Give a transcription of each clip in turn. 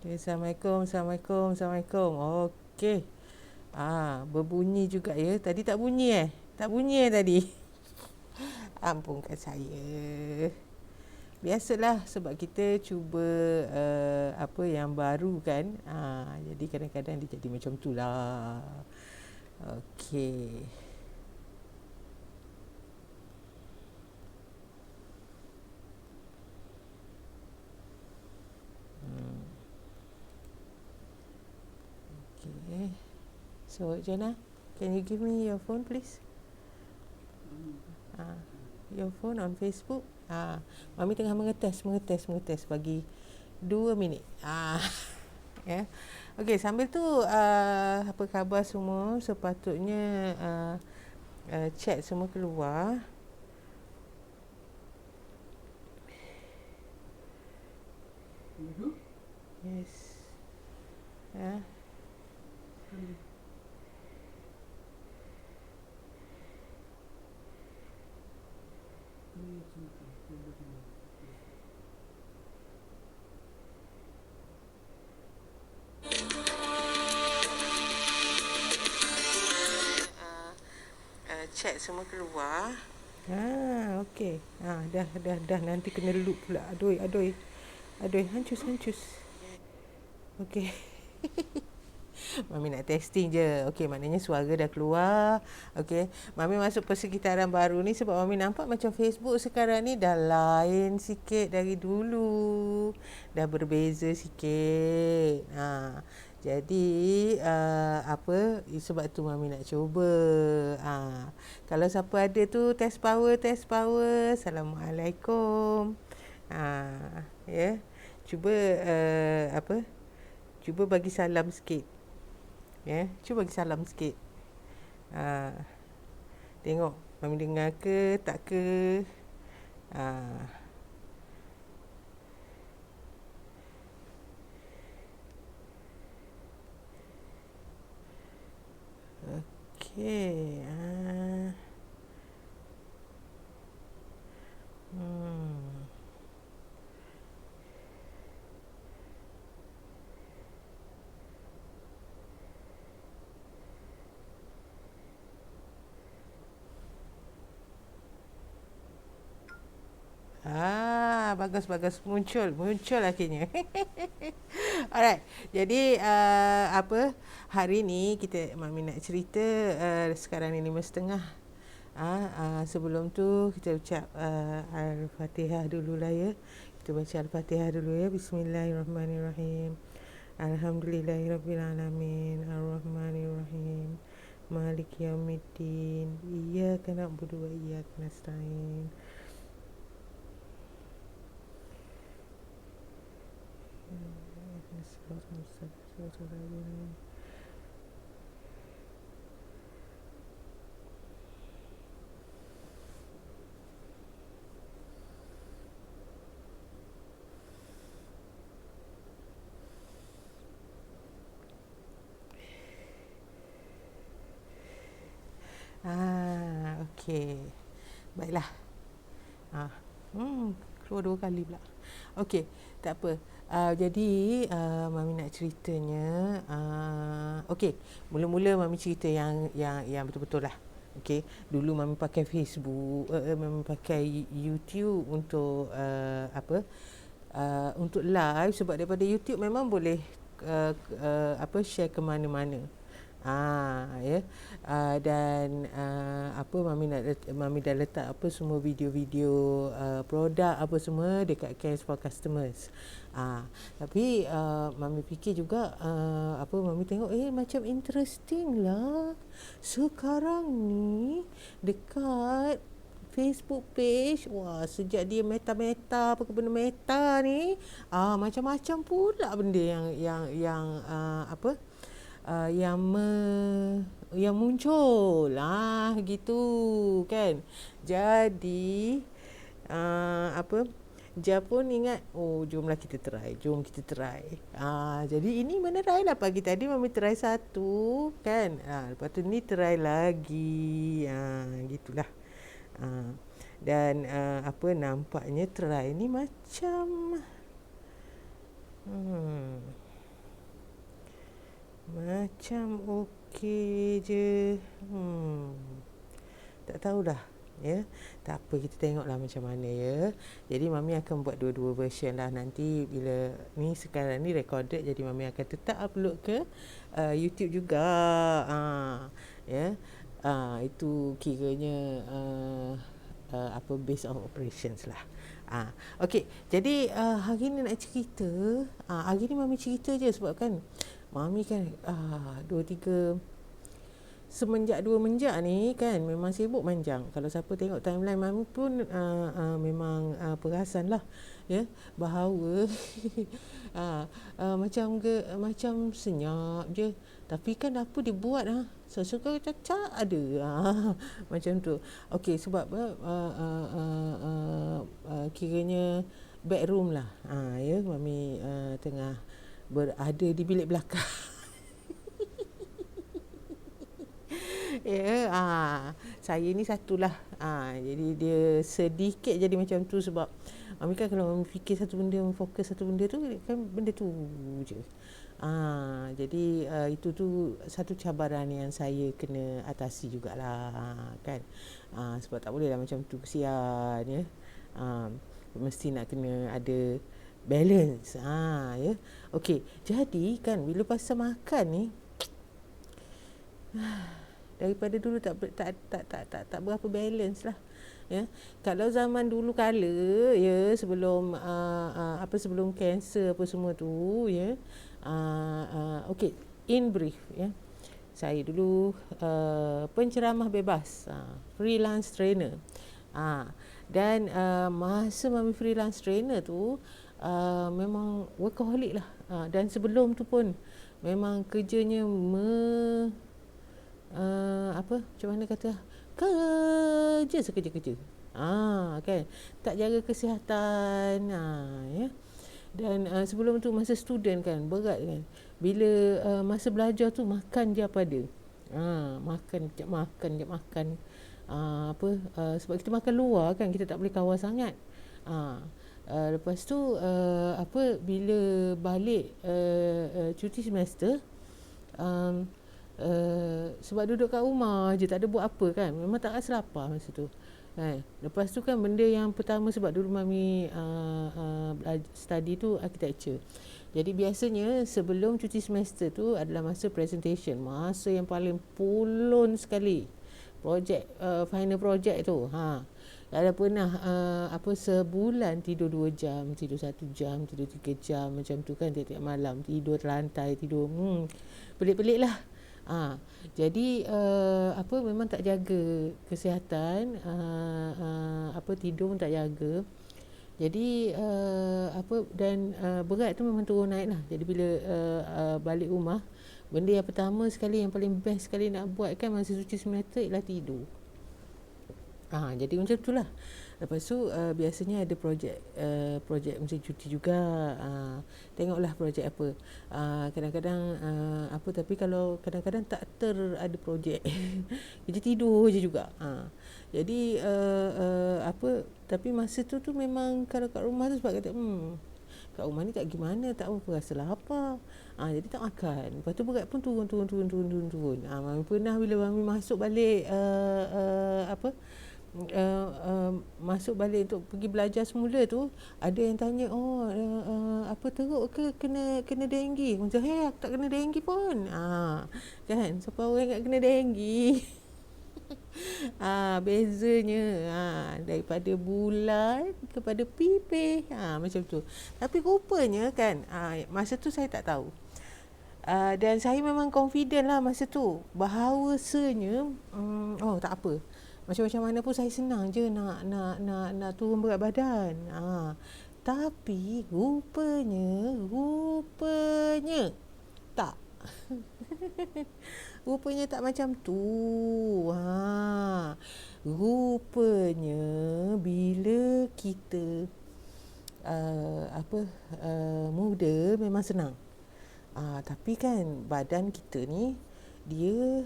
Assalamualaikum, Assalamualaikum, Assalamualaikum. Okey. Berbunyi juga ya. Tadi tak bunyi Tak bunyi tadi. Ampunkan saya. Biasalah sebab kita cuba apa yang baru kan. Jadi kadang-kadang dia jadi macam tu lah. Okey. Okay. So, Jana, can you give me your phone please? Your phone on Facebook. Mami tengah mengetes bagi 2 minit. Ya. Okey, sambil tu apa khabar semua? Sepatutnya chat semua keluar. Yes. Ya. Chat semua keluar. Okey. Dah nanti kena loop pula. Aduh. Hancus. Okey. Mami nak testing je. Okey, maknanya suara dah keluar. Okey. Mami masuk persekitaran baru ni sebab Mami nampak macam Facebook sekarang ni dah lain sikit dari dulu. Dah berbeza sikit. Jadi apa sebab tu Mami nak cuba. Kalau siapa ada tu test power. Assalamualaikum. Ya. Cuba apa? Cuba bagi salam sikit. Ya, cuba bagi salam sikit. Tengok Mami dengar ke tak ke. Okey. Bagus. Muncul akhirnya. Alright. Jadi apa hari ni Mami nak cerita sekarang ni 5:30. Sebelum tu kita ucap Al-Fatihah dululah ya. Kita baca Al-Fatihah dulu ya. Bismillahirrahmanirrahim. Alhamdulillahirabbil alamin. Arrahmanirrahim. Maliki yaumiddin. Iyyaka na'budu wa iyyaka nasta'in. Okey. Baiklah. Keluar 2 kali pula. Okey, tak apa. Jadi Mami nak ceritanya okey, mula-mula Mami cerita yang betul-betul lah. Okey, dulu Mami pakai Facebook, Mami pakai YouTube untuk apa? Untuk live sebab daripada YouTube memang boleh apa share ke mana-mana. Ya. Dan apa Mami dah letak apa semua video-video produk apa semua dekat Cares for Customers. Tapi Mami fikir juga apa Mami tengok macam interesting lah. Sekarang ni dekat Facebook page, wah sejak dia meta apa benda meta ni, macam-macam pula benda yang apa yang muncul gitu kan. Jadi apa Dia pun ingat, jomlah kita try. Jadi ini mana try lah. Pagi tadi Mami try satu kan. Lepas tu ni try lagi. Gitulah. Dan apa nampaknya try ni macam Macam okey je. Tak tahulah, ya. Tak apa, kita tengoklah macam mana, ya. Jadi Mami akan buat dua-dua version lah nanti. Bila ni sekarang ni recorded, jadi Mami akan tetap upload ke YouTube juga. Ya. Itu kiranya apa, base of operations lah. Okey, jadi hari ni nak cerita. Hari ni Mami cerita je sebab kan Mami kan 2-3 semenjak 2 menjak ni kan memang sibuk manjang. Kalau siapa tengok timeline Mami pun memang perasan lah, ya, bahawa macam senyap je, tapi kan apa dia buat sesuka cacak ada macam tu. Okey, sebab kiranya bedroom lah, ya, Mami tengah berada di bilik belakang. Ya, saya ni satulah. Jadi dia sedikit jadi macam tu sebab Mami kan kalau Mami fikir satu benda, fokus satu benda tu kan benda tu je. Jadi itu tu satu cabaran yang saya kena atasi jugalah, kan. Sebab tak boleh lah macam tu, kesian, ya. Mesti nak kena ada balance. Ya. Okey, jadi kan bila pasal makan ni daripada dulu tak berapa balance lah, ya. Kalau zaman dulu kala, ya, sebelum sebelum kanser apa semua tu, ya. Okey, in brief, ya. Saya dulu penceramah bebas, freelance trainer. Dan masa Mami freelance trainer tu memang workaholic lah. Dan sebelum tu pun memang kerjanya macam mana kata, kerja sekerja-kerja. Kan, tak jaga kesihatan, ya. Dan sebelum tu masa student kan berat kan. Bila masa belajar tu makan je apa ada. Makan jap makan. Sebab kita makan luar kan, kita tak boleh kawal sangat. Lepas tu bila balik cuti semester, sebab duduk kat rumah je, tak ada buat apa kan, memang tak rasa lapar masa tu kan. Lepas tu kan benda yang pertama, sebab dulu Mami study tu architecture. Jadi biasanya sebelum cuti semester tu adalah masa presentation, masa yang paling pulun sekali. Projek final project tu. Ada pernah sebulan tidur 2 jam, tidur 1 jam, tidur 3 jam macam tu kan, tiap-tiap malam tidur lantai, tidur pelik-pelik lah. Jadi memang tak jaga kesihatan, tidur pun tak jaga. Jadi dan berat tu memang turun naik lah. Jadi bila balik rumah, benda yang pertama sekali, yang paling best sekali nak buat kan masa cuti semester ialah tidur. Jadi macam tu lah. Lepas tu biasanya ada projek masa cuti juga. Tengoklah projek apa. Kadang-kadang tapi kalau kadang-kadang tak ada projek. Kerja tidur je juga. Jadi tapi masa tu memang kalau kat rumah tu sebab kata kat rumah ni tak gimana, tak apa rasa lapar. Jadi tak makan. Lepas tu berat pun turun. Mami pernah bila Mami masuk balik masuk balik untuk pergi belajar semula tu, ada yang tanya, teruk ke kena denggi? Macam aku tak kena denggi pun. Kan, siapa orang tak kena denggi? Bezanya daripada bulan kepada pipih, macam tu. Tapi rupanya kan masa tu saya tak tahu. Dan saya memang confident lah masa tu bahawasanya tak apa, macam mana pun saya senang je nak turun berat badan. Tapi rupanya tak. Rupanya tak macam tu. Rupanya bila kita muda memang senang. Tapi kan badan kita ni dia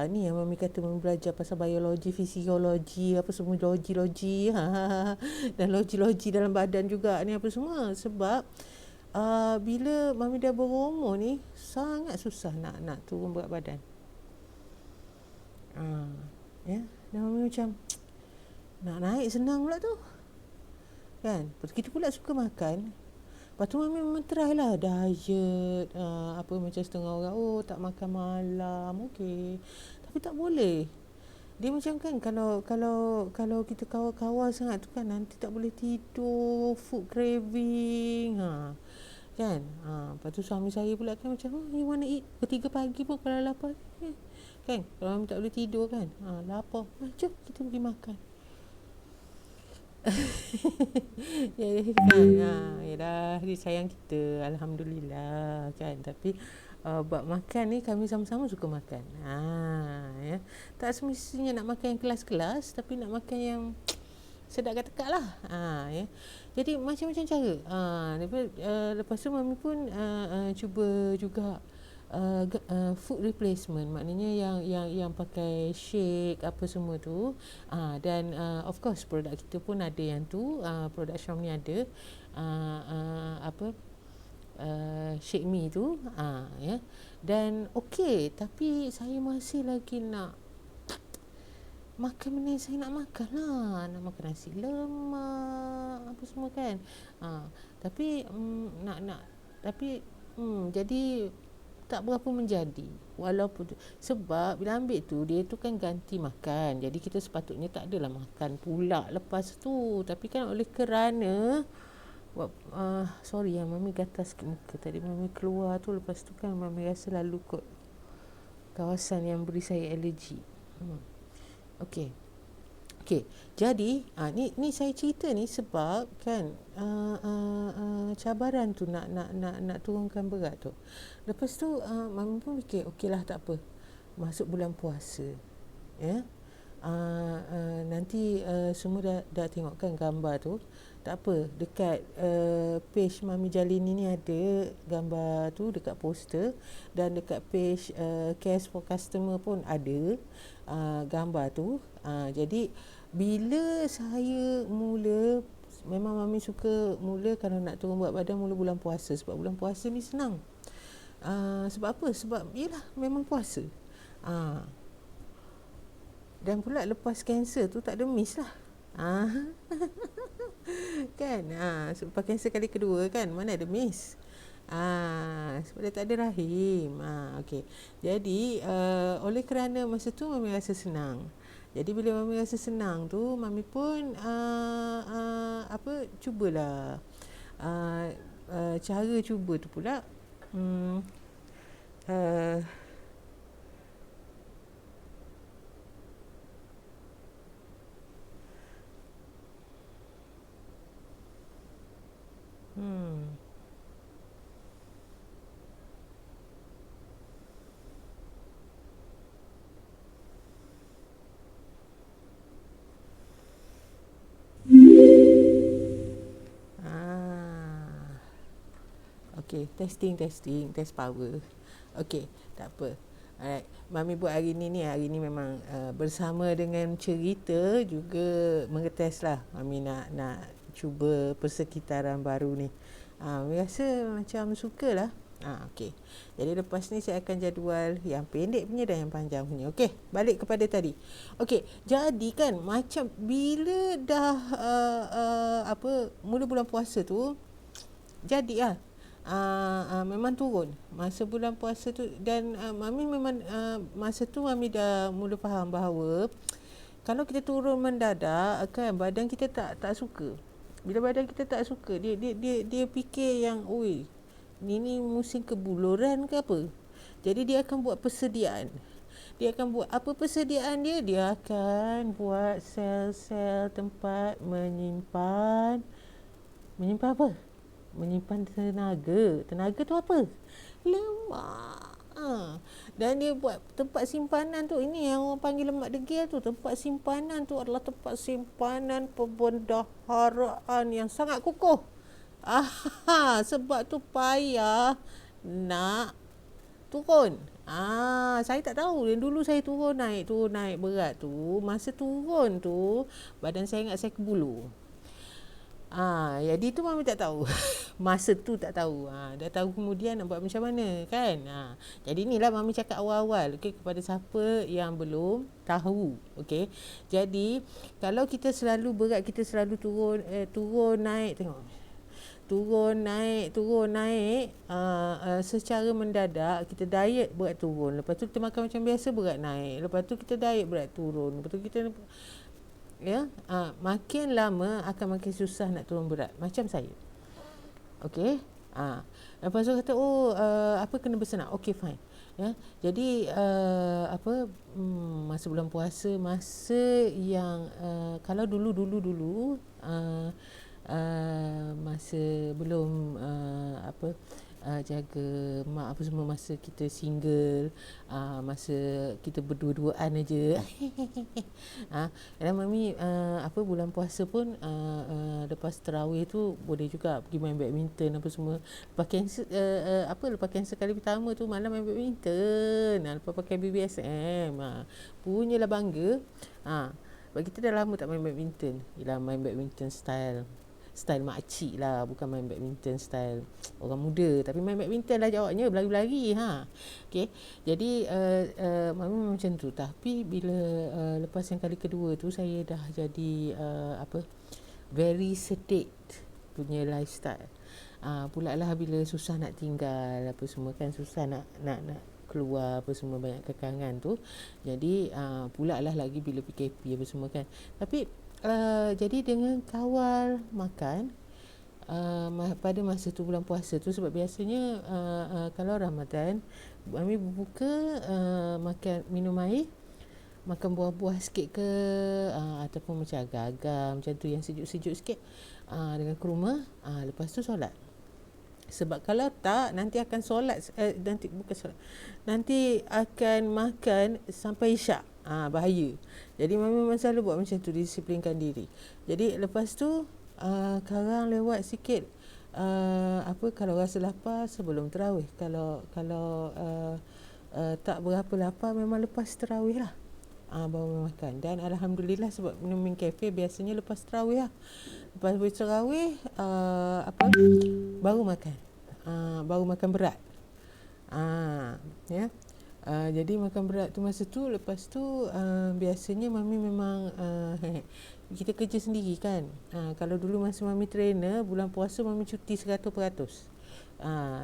ni yang Mami kata Mami belajar pasal biologi, fisiologi, apa semua logi dan logi dalam badan juga ni apa semua. Sebab bila mami dah berumur ni sangat susah nak turun berat badan. Ya, dan mami macam nak naik senang pula tu. Kan? Kita pula suka makan. Lepas tu mami memang try lah diet, macam setengah orang, tak makan malam, okey. Tapi tak boleh. Dia macam kan kalau kita kawal-kawal sangat tu kan nanti tak boleh tidur, food craving. Kan? Lepas tu suami saya pula kan macam, you wanna eat? Pukul 3 pagi pun kalau lapar. Kan? Kalau mami tak boleh tidur kan. Lapar. Jom kita pergi makan. Yalah, dia sayang kita, alhamdulillah kan. Tapi buat makan ni kami sama-sama suka makan. Ya. Tak semestinya nak makan yang kelas-kelas, tapi nak makan yang sedap kat tekak lah. Ya. Jadi macam-macam cara. Lepas tu mami pun cuba juga food replacement, maknanya yang pakai shake apa semua tu, dan of course produk kita pun ada yang tu, produk Syam ni ada shake me tu, ya. Dan okey, tapi saya masih lagi nak makan benda yang saya nak makan lah, nak makan nasi lemak apa semua kan. Tapi jadi tak berapa menjadi, walaupun sebab bila ambil tu dia tu kan ganti makan, jadi kita sepatutnya tak adalah makan pula lepas tu. Tapi kan oleh kerana sorry mami gatal sikit muka tadi, mami keluar tu, lepas tu kan mami rasa lalu kot kawasan yang beri saya alergi. Okey, jadi ni saya cerita ni sebab kan cabaran tu nak turunkan berat tu. Lepas tu mami pun fikir okeylah, tak apa, masuk bulan puasa, ya. Nanti semua dah tengok kan gambar tu. Tak apa, dekat page Mami Jalini ni ada gambar tu dekat poster, dan dekat page Cares for Customer pun ada gambar tu. Jadi bila saya mula, memang Mami suka mula kalau nak turun berat badan mula bulan puasa, sebab bulan puasa ni senang. Sebab apa? Sebab yelah memang puasa. Dan pula lepas kanser tu tak ada miss lah. Kan? Lepas kanser kali kedua kan, mana ada miss. Sebab dia tak ada rahim. Okey. Jadi oleh kerana masa tu Mami rasa senang. Jadi bila Mami rasa senang tu, Mami pun cubalah cara cuba tu pula Okey, testing, test power. Okey, tak apa. Alright, Mami buat hari ni memang bersama dengan cerita juga mengetes lah. Mami nak cuba persekitaran baru ni. Mami rasa macam sukalah. Okey. Jadi lepas ni saya akan jadual yang pendek punya dan yang panjang punya. Okey, balik kepada tadi. Okey, jadi kan macam bila dah mula bulan puasa tu, jadilah memang turun masa bulan puasa tu. Dan Mami memang masa tu Mami dah mula faham bahawa kalau kita turun mendadak kan, badan kita tak suka. Bila badan kita tak suka, dia fikir yang ni musim kebuluran ke apa. Jadi dia akan buat persediaan. Dia akan buat apa persediaan dia? Dia akan buat sel-sel tempat menyimpan apa? Menyimpan tenaga. Tenaga tu apa? Lemak. Dan dia buat tempat simpanan tu, ini yang orang panggil lemak degil tu. Tempat simpanan tu adalah tempat simpanan perbendaharaan yang sangat kukuh. Sebab tu payah nak turun. Saya tak tahu. Dulu saya turun naik berat tu. Masa turun tu badan saya ingat saya kebulu. Jadi tu mami tak tahu. Masa tu tak tahu. Dah tahu kemudian nak buat macam mana kan. Jadi inilah mami cakap awal-awal, okey, kepada siapa yang belum tahu, okey. Jadi kalau kita selalu berat kita selalu turun naik, tengok. Turun naik secara mendadak. Kita diet berat turun, lepas tu kita makan macam biasa berat naik, lepas tu kita diet berat turun, lepas tu kita makin lama akan makin susah nak turun berat macam saya. Okey. Lepas tu kata apa kena bersenam. Okey, fine. Jadi masa bulan puasa, masa yang kalau dulu masa belum jaga mak apa semua, masa kita single, masa kita berdua-duaan aja. Dan mami bulan puasa pun lepas tarawih tu boleh juga pergi main badminton apa semua. Lepas cancel kali pertama tu malam main badminton. Lepas pakai BBSM. Punyalah bangga. Sebab kita dah lama tak main badminton. Yelah, main badminton style makcik lah, bukan main badminton style orang muda, tapi main badminton lah jawabnya, berlari-berlari. Okay. Jadi mami macam tu. Tapi bila lepas yang kali kedua tu, saya dah jadi very sedate punya lifestyle. Pula lah bila susah nak tinggal apa semua kan, susah nak keluar apa semua, banyak kekangan tu. Jadi pula lah lagi bila PKP apa semua kan. Tapi jadi dengan kawal makan pada masa tu bulan puasa tu, sebab biasanya kalau Ramadan mami berbuka makan minum air, makan buah-buah sikit ke, ataupun macam agar-agar macam tu yang sejuk-sejuk sikit, dengan kurma, lepas tu solat. Sebab kalau tak, nanti akan solat, nanti akan makan sampai isyak. Bahaya. Jadi mami memang selalu buat macam tu, disiplinkan diri. Jadi lepas tu karang lewat sikit, kalau rasa lapar sebelum tarawih. Kalau tak berapa lapar, memang lepas tarawih lah baru makan. Dan alhamdulillah, sebab minum kafe biasanya lepas tarawih lah. Lepas tarawih baru makan. Baru makan berat. Jadi makan berat tu masa tu. Lepas tu biasanya mami memang kita kerja sendiri kan. Kalau dulu masa mami trainer, bulan puasa mami cuti 100%.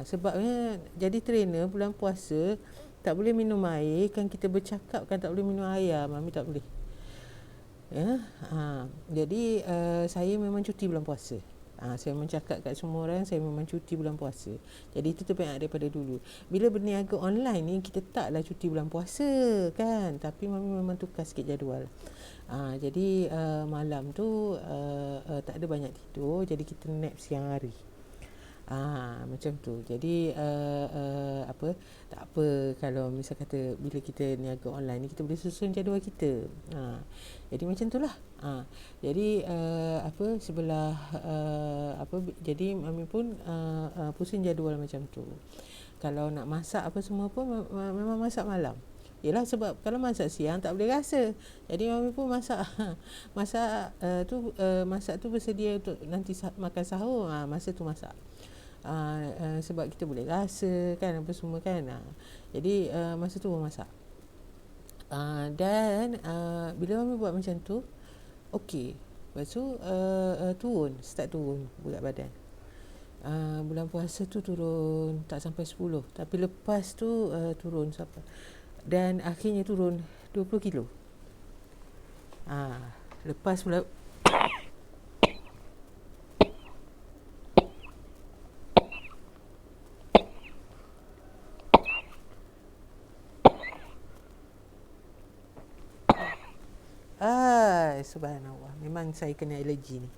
Sebabnya jadi trainer bulan puasa tak boleh minum air kan, kita bercakap kan, tak boleh minum air. Mami tak boleh. Jadi saya memang cuti bulan puasa. Saya memang cakap kat semua orang, saya memang cuti bulan puasa. Jadi itu terbaik daripada dulu. Bila berniaga online ni, kita taklah cuti bulan puasa kan. Tapi mami memang tukar sikit jadual. Jadi malam tu tak ada banyak tidur, jadi kita nap siang hari. Macam tu. Jadi tak apa kalau misal kata bila kita niaga online ni, kita boleh susun jadual kita. Jadi macam itulah. Jadi sebelah jadi mami pun pusing jadual macam tu. Kalau nak masak apa semua pun memang masak malam. Yelah, sebab kalau masak siang tak boleh rasa. Jadi mami pun masak tu bersedia untuk nanti makan sahur. Masa tu masak. Sebab kita boleh rasa kan apa semua kan. Jadi masa tu masak. Dan bila mami buat macam tu, okey. Lepas tu start turun berat badan. Bulan puasa tu turun tak sampai 10. Tapi lepas tu turun sampai, dan akhirnya turun 20 kilo. Lepas bulan subhanallah, memang saya kena alergi ni.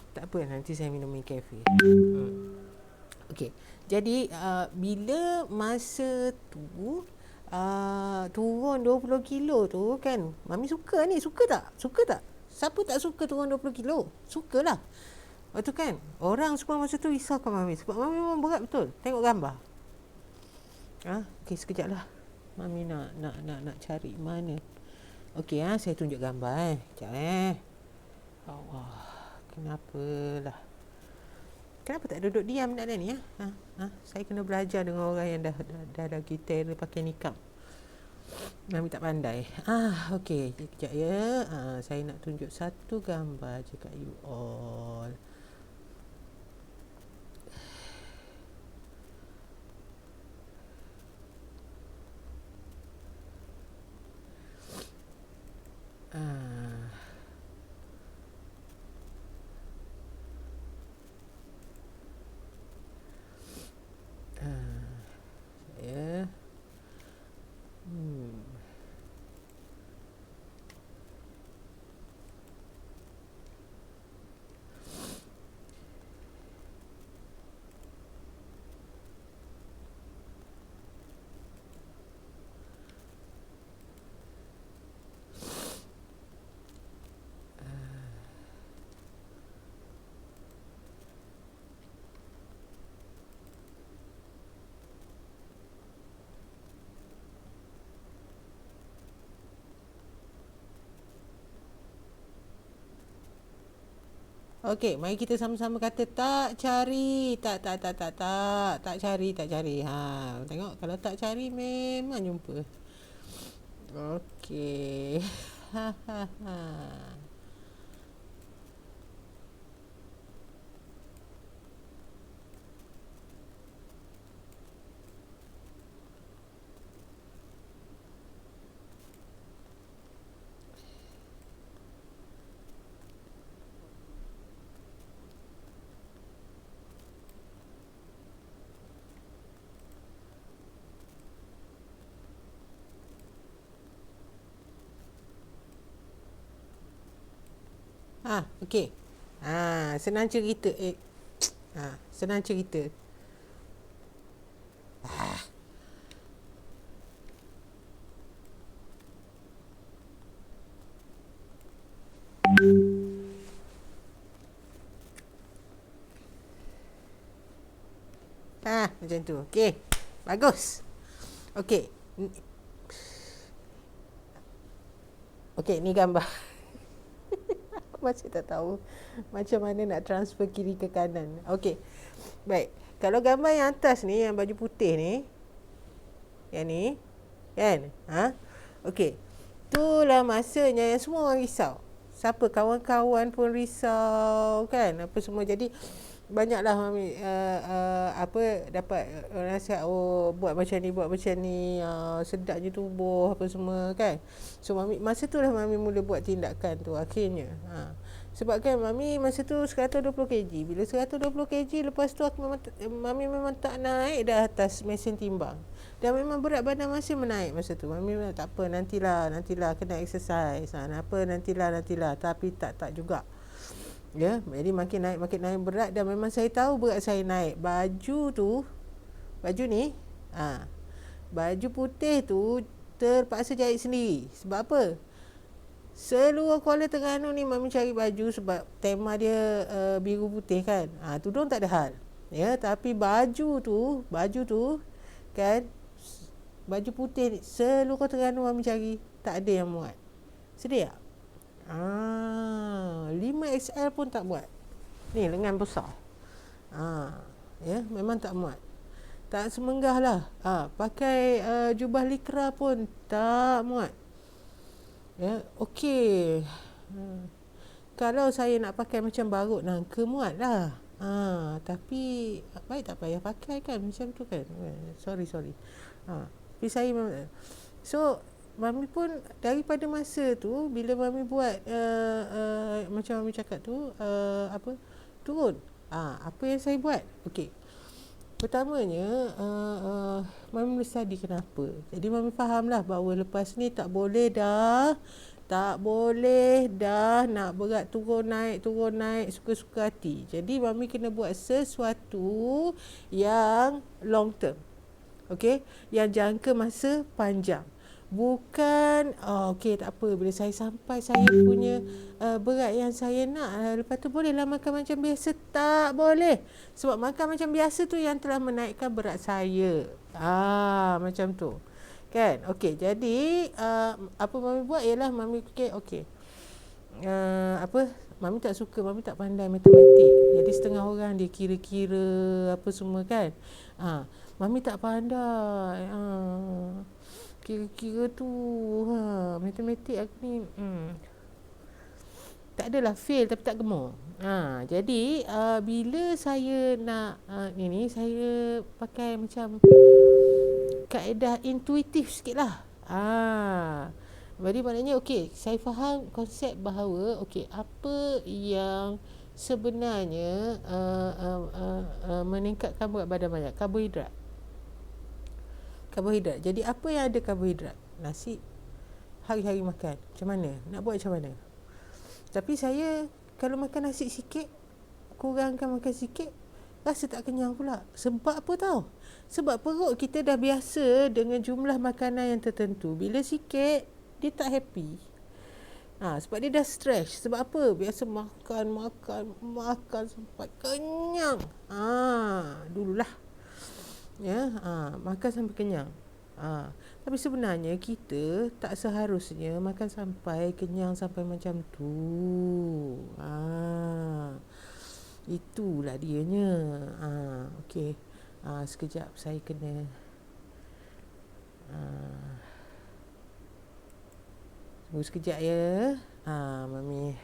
Tak apa, nanti saya minum kafe. Okey. Jadi bila masa tu turun 20 kilo tu kan, mami suka ni, suka tak? Siapa tak suka turun 20 kilo? Sukalah. Lepas tu kan, orang semua masa tu risaukan mami, sebab mami memang berat betul. Tengok gambar. Okey, sekejap lah. Mami nak cari mana. Okey, saya tunjuk gambar. Sekejap Allah. Kenapalah? Kenapa tak duduk diam nak ni? Saya kena belajar dengan orang yang dah kita pakai nikab. Mami tak pandai. Okey, kejap ya. Saya nak tunjuk satu gambar je kat you all. Saya Okey, mari kita sama-sama kata tak cari. Tak cari. Tengok kalau tak cari memang jumpa. Okey. Okey. Senang cerita. Senang cerita. Macam tu. Okey. Bagus. Okey. Okey, ni gambar. Masih tak tahu macam mana nak transfer kiri ke kanan. Okey. Baik. Kalau gambar yang atas ni, yang baju putih ni, yang ni, kan? Okey. Itulah masanya yang semua orang risau. Siapa kawan-kawan pun risau, kan? Apa semua. Jadi banyaklah Mami dapat nasihat, buat macam ni, sedapnya tubuh apa semua, kan. So Mami masa tu lah Mami mula buat tindakan tu akhirnya. Sebab kan Mami masa tu 120 kg. Bila 120 kg, lepas tu Mami memang tak naik dah atas mesin timbang. Dan memang berat badan masih menaik masa tu. Mami memang tak apa, nantilah kena exercise. Nantilah tapi tak juga. Ya, jadi makin naik berat, dan memang saya tahu berat saya naik. Baju ni, baju putih tu terpaksa jahit sendiri. Sebab apa? Seluruh Kuala Terengganu ni Mami cari baju sebab tema dia biru putih, kan. Tudung tak ada hal. Ya, tapi baju tu kan, baju putih ni seluruh Terengganu Mami cari, tak ada yang muat. Sedih tak? 5XL pun tak muat. Ni lengan besar. Ya, memang tak muat. Tak semenggah lah. Pakai jubah likra pun tak muat. Ya, okey. Kalau saya nak pakai macam barut nangka, muat lah. Tapi baik tak payah pakai, kan, macam tu, kan. Sorry. Tapi saya so Mami pun daripada masa tu, bila Mami buat macam Mami cakap tu, turun. Apa yang saya buat? Okey. Pertamanya, Mami mula study kenapa. Jadi Mami fahamlah bahawa lepas ni tak boleh dah nak berat turun naik suka-suka hati. Jadi Mami kena buat sesuatu yang long term. Okey, yang jangka masa panjang. Bukan okey, tak apa, bila saya sampai saya punya berat yang saya nak, lepas tu bolehlah makan macam biasa. Tak boleh. Sebab makan macam biasa tu yang telah menaikkan berat saya. Macam tu, kan. Okey, jadi apa Mami buat ialah Mami fikir okey, Mami tak suka, Mami tak pandai matematik. Jadi setengah orang dia kira-kira apa semua kan. Mami tak pandai. Kira-kira tu. Matematik aku ni tak adalah fail tapi tak gemar. Jadi bila saya nak ni saya pakai macam kaedah intuitif sikit lah. Jadi maknanya okey, saya faham konsep bahawa okey, apa yang sebenarnya meningkatkan berat badan banyak? Karbohidrat. Jadi apa yang ada karbohidrat? Nasi hari-hari makan. Macam mana? Nak buat macam mana? Tapi saya kalau makan nasi sikit, kurangkan makan sikit, rasa tak kenyang pula. Sebab apa tahu? Sebab perut kita dah biasa dengan jumlah makanan yang tertentu. Bila sikit, dia tak happy. Sebab dia dah stres. Sebab apa? Biasa makan sampai kenyang. Dululah. Ya, makan sampai kenyang. Tapi sebenarnya kita tak seharusnya makan sampai kenyang sampai macam tu. Itulah dianya. Okey. Sekejap saya kena tunggu sekejap ya. Mami.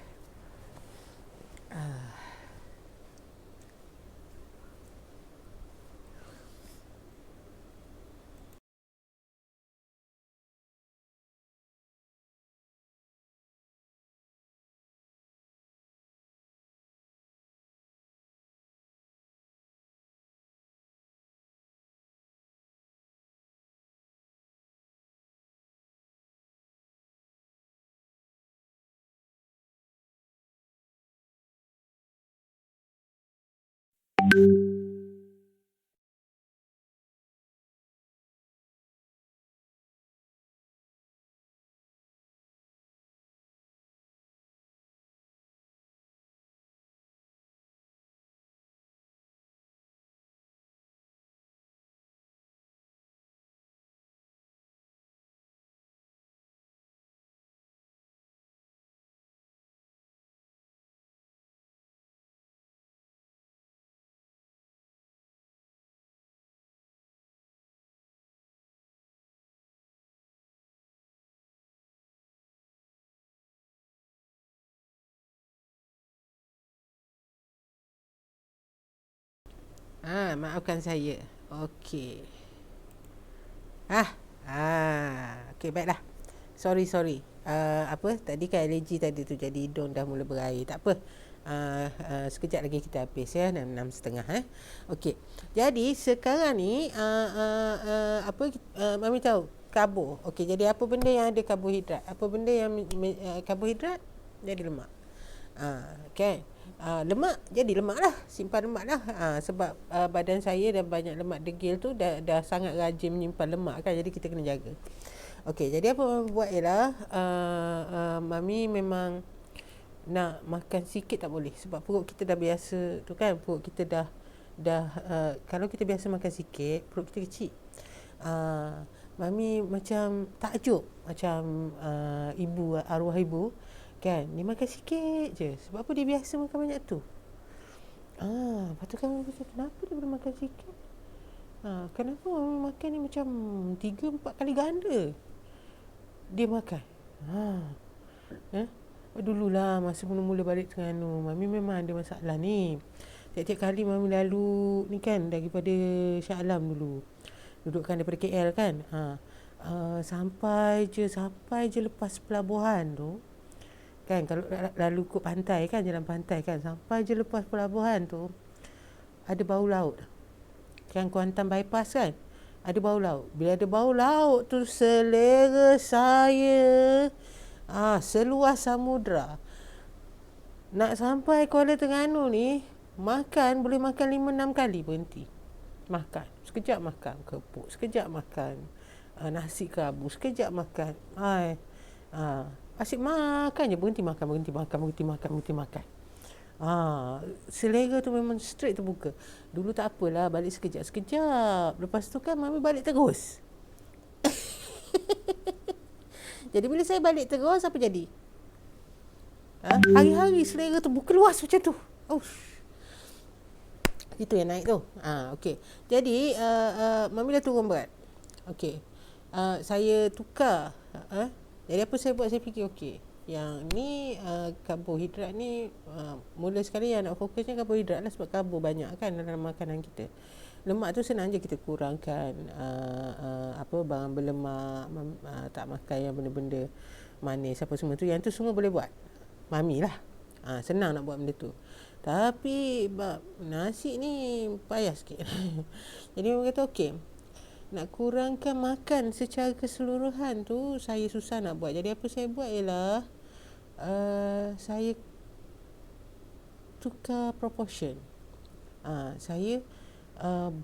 Maafkan saya. Okey. Okey, baiklah. Sorry. Apa tadi kan alergi tadi tu, jadi hidung dah mula berair. Tak apa. Sekejap lagi kita habis ya, 6:30 Okey. Jadi sekarang ni Mami tahu karbo. Okey, jadi apa benda yang ada karbohidrat? Apa benda yang karbohidrat jadi lemak. Okay. Lemak jadi lemak lah, simpan lemak lah. Sebab badan saya dah banyak lemak degil tu, dah sangat rajin menyimpan lemak kan, jadi kita kena jaga. Okey, jadi apa Mami buat ialah Mami memang nak makan sikit tak boleh, sebab perut kita dah biasa tu kan. Perut kita dah kalau kita biasa makan sikit, perut kita kecil. Mami macam takjub, macam ibu, arwah ibu kan, dia makan sikit je. Sebab apa? Dia biasa makan banyak tu. Lepas tu kan Mami kata, kenapa dia boleh makan sikit? Kenapa Mami makan ni macam 3-4 kali ganda dia makan. Dululah masa mula-mula balik Terengganu, Mami memang ada masalah ni. Tiap-tiap kali Mami lalu ni kan, daripada Shah Alam dulu, duduk kan daripada KL kan, sampai je lepas pelabuhan tu kan, kalau lalu ikut pantai kan, jalan pantai kan, sampai je lepas pelabuhan tu ada bau laut kan, Kuantan bypass kan, ada bau laut. Bila ada bau laut tu, selera saya seluas samudra. Nak sampai Kuala Terengganu ni, boleh makan 5-6 kali berhenti makan. Sekejap makan kepuk, sekejap makan nasi kerabu, sekejap makan asyik makan je, berhenti makan. Selera tu memang straight terbuka. Dulu tak apalah, balik sekejap. Lepas tu kan Mami balik terus. Jadi bila saya balik terus, apa jadi? Hari-hari selera tu buka luas macam tu. Itu yang naik tu. Okey. Jadi Mami dah turun berat. Okey. Saya tukar. Jadi apa saya buat, saya fikir okey. Yang ni karbohidrat ni mula sekali yang nak fokusnya karbohidrat lah, sebab karbo banyak kan dalam makanan kita. Lemak tu senang je kita kurangkan, barang berlemak, tak makan yang benda-benda manis apa semua tu. Yang tu semua boleh buat Mami lah. Senang nak buat benda tu. Tapi nasi ni payah sikit. Jadi Mami kata okey, nak kurangkan makan secara keseluruhan tu saya susah nak buat. Jadi apa saya buat ialah saya tukar proportion. Saya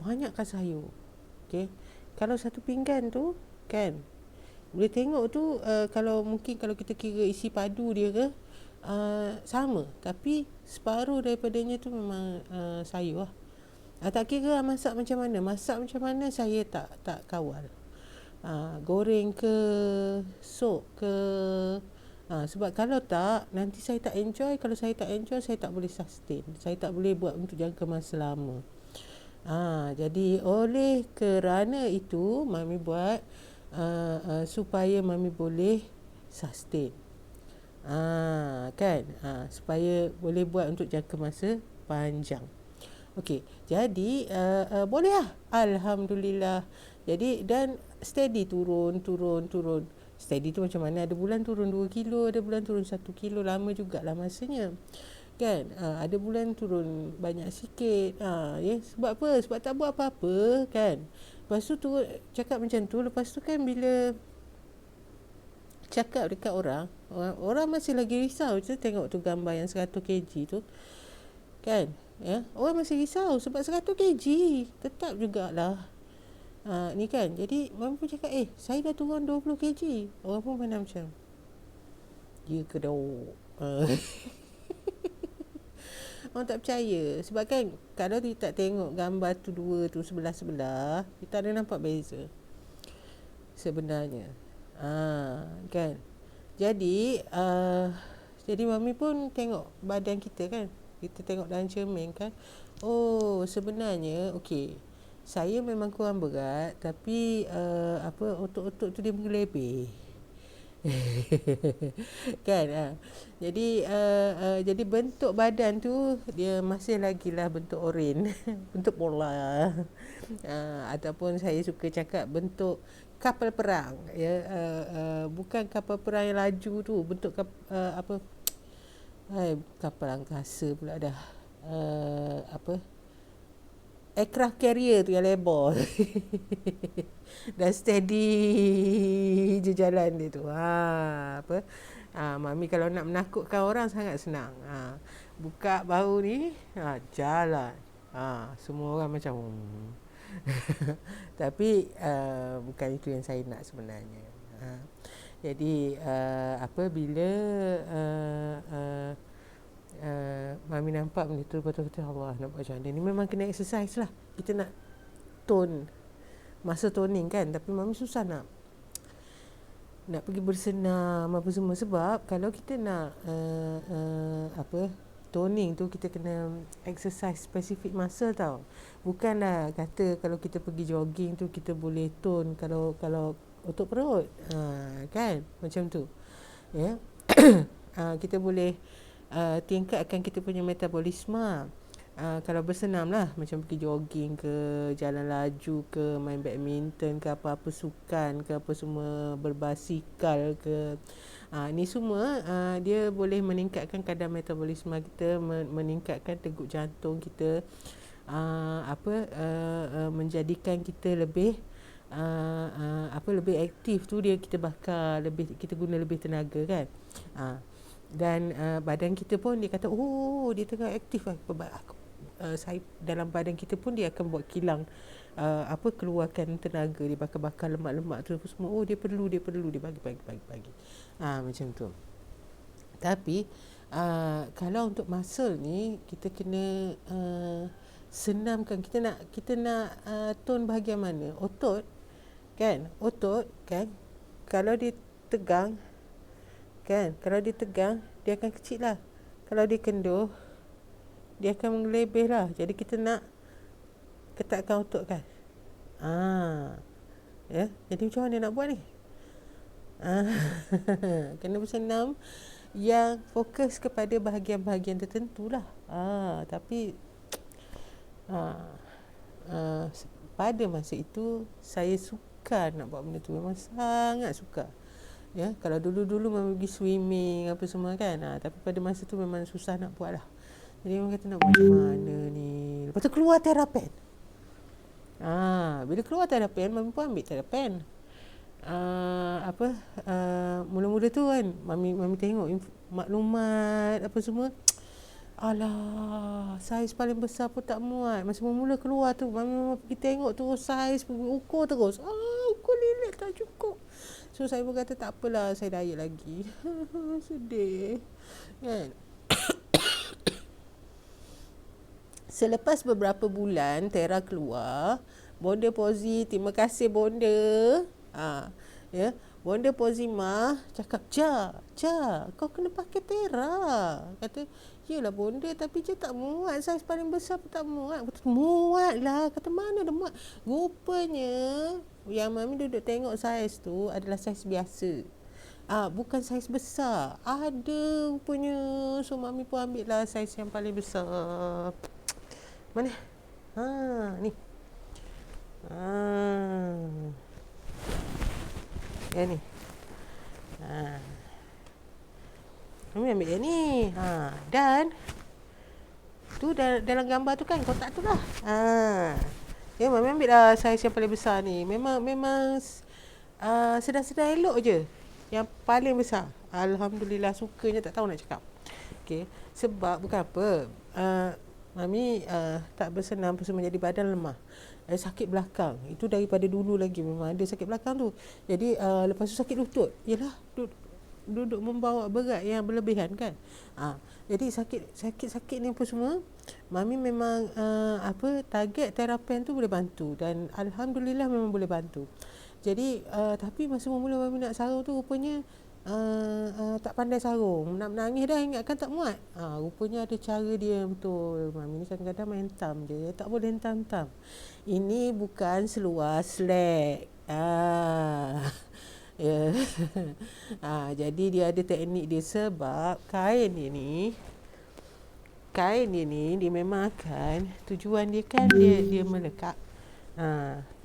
banyakkan sayur. Okey. Kalau satu pinggan tu kan, boleh tengok tu kalau kita kira isi padu dia ke, sama, tapi separuh daripadanya tu memang sayur lah. Tak kira masak macam mana saya tak kawal. Goreng ke, sup ke, sebab kalau tak, nanti saya tak enjoy. Kalau saya tak enjoy, saya tak boleh sustain, saya tak boleh buat untuk jangka masa lama. Jadi oleh kerana itu Mami buat supaya Mami boleh sustain. Kan, supaya boleh buat untuk jangka masa panjang. Okey, jadi boleh lah, alhamdulillah. Jadi dan steady turun. Steady tu macam mana, ada bulan turun 2 kilo, ada bulan turun 1 kilo, lama jugalah masanya kan. Ada bulan turun banyak sikit. Sebab apa? Sebab tak buat apa-apa kan. Lepas tu cakap macam tu, lepas tu kan bila cakap dekat orang masih lagi risau je tengok tu gambar yang 100 kg tu kan. Orang masih risau sebab 100 kg tetap jugalah ni kan. Jadi Mami pun cakap saya dah turun 20 kg. Orang pun pandang macam, dia ke dok. Orang tak percaya. Sebab kan kalau kita tak tengok gambar tu dua tu sebelah-sebelah, kita ada nampak beza sebenarnya. Kan. Jadi jadi Mami pun tengok badan kita kan. Kita tengok dalam cermin kan. Sebenarnya okey, saya memang kurang berat, tapi otot-otot tu dia mengelebih. Kan. Jadi bentuk badan tu dia masih lagi lah bentuk oren. Bentuk bola. Ataupun saya suka cakap bentuk kapal perang, bukan kapal perang yang laju tu, bentuk kapal angkasa pula dah. Aircraft carrier tu yang lebar. Dan steady je jalan dia tu. Mami kalau nak menakutkan orang sangat senang. Buka bahu ni, jalan. Semua orang macam tapi bukan itu yang saya nak sebenarnya. Jadi apabila Mami nampak benda tu, lepas tu kata Allah, nak buat macam mana ni, memang kena exercise lah. Kita nak tone, masa toning kan. Tapi Mami susah nak pergi bersenam apa semua. Sebab kalau kita nak toning tu, kita kena exercise spesifik muscle tau. Bukanlah kata kalau kita pergi jogging tu kita boleh tone kalau otot perut. Kan macam tu. Ya. Kita boleh tingkatkan kita punya metabolisme. Kalau bersenam lah, macam pergi jogging ke, jalan laju ke, main badminton ke, apa-apa sukan ke, apa semua, berbasikal ke, ni semua dia boleh meningkatkan kadar metabolisme kita, meningkatkan degup jantung kita, menjadikan kita lebih lebih aktif tu, dia kita bakar lebih, kita guna lebih tenaga kan. Dan badan kita pun dia kata dia tengah aktif lah. Saya dalam badan kita pun dia akan buat kilang keluarkan tenaga, dia bakar lemak-lemak tu semua. Dia perlu dia bagi macam tu. Tapi kalau untuk muscle ni kita kena senamkan. Kita nak tone bahagian mana? Otot kan, kalau dia tegang, Kan? Kalau dia tegang, dia akan kecil lah. Kalau dia kendur, dia akan melebih lah. Jadi kita nak ketatkan otot kan. Ya. Jadi macam mana nak buat ni? Kena bersenam yang fokus kepada bahagian-bahagian tertentu lah. Tapi pada masa itu saya suka nak buat benda tu, memang sangat suka. Ya, kalau dulu-dulu memang pergi swimming apa semua kan. Tapi pada masa tu memang susah nak buat lah. Jadi memang kata nak buat macam mana ni. Lepas tu keluar Therapen. Bila keluar Therapen, mami pun ambil Therapen. Mula-mula tu kan mami tengok maklumat apa semua. Alah, saiz paling besar pun tak muat. Masa mula keluar tu mami pergi tengok tu saiz, pergi ukur terus. Ukur lilit tak cukup. So saya pun kata tak apalah, saya diet lagi. Sedih kan. Selepas beberapa bulan Tera keluar, Bonda Pozi, terima kasih Bonda. Ya, Bonda Pozima cakap, Ja, kau kena pakai Tera. Kata, yelah Bonda, tapi je tak muat. Saiz paling besar pun tak muat. Kata, muat lah. Kata, mana ada muat. Rupanya yang mami duduk tengok saiz tu adalah saiz biasa. Bukan saiz besar. Ada rupanya. So mami pun ambil lah saiz yang paling besar. Mana? Ni. Yang ni. Mami ambil yang ni. Dan tu dalam gambar tu kan kotak tu lah. Ya, mami ambil lah saiz yang paling besar ni. Memang sedang-sedang elok je. Yang paling besar. Alhamdulillah, sukanya tak tahu nak cakap. Okay. Sebab bukan apa. Mami tak bersenam pasal menjadi badan lemah. Sakit belakang. Itu daripada dulu lagi memang ada sakit belakang tu. Jadi lepas tu sakit lutut. Yalah, duduk membawa berat yang berlebihan kan. Jadi sakit ni apa semua, mami memang target Therapen tu boleh bantu, dan alhamdulillah memang boleh bantu. Jadi tapi masa mula mami nak sarung tu rupanya tak pandai sarung. Nak menangis dah, ingatkan tak muat. Rupanya ada cara dia yang betul. Mami ni kadang-kadang main tam je. Tak boleh hentam-hentam. Ini bukan seluar slack. Ya. Jadi dia ada teknik dia, sebab kain dia ni dia memang akan, tujuan dia kan dia melekat.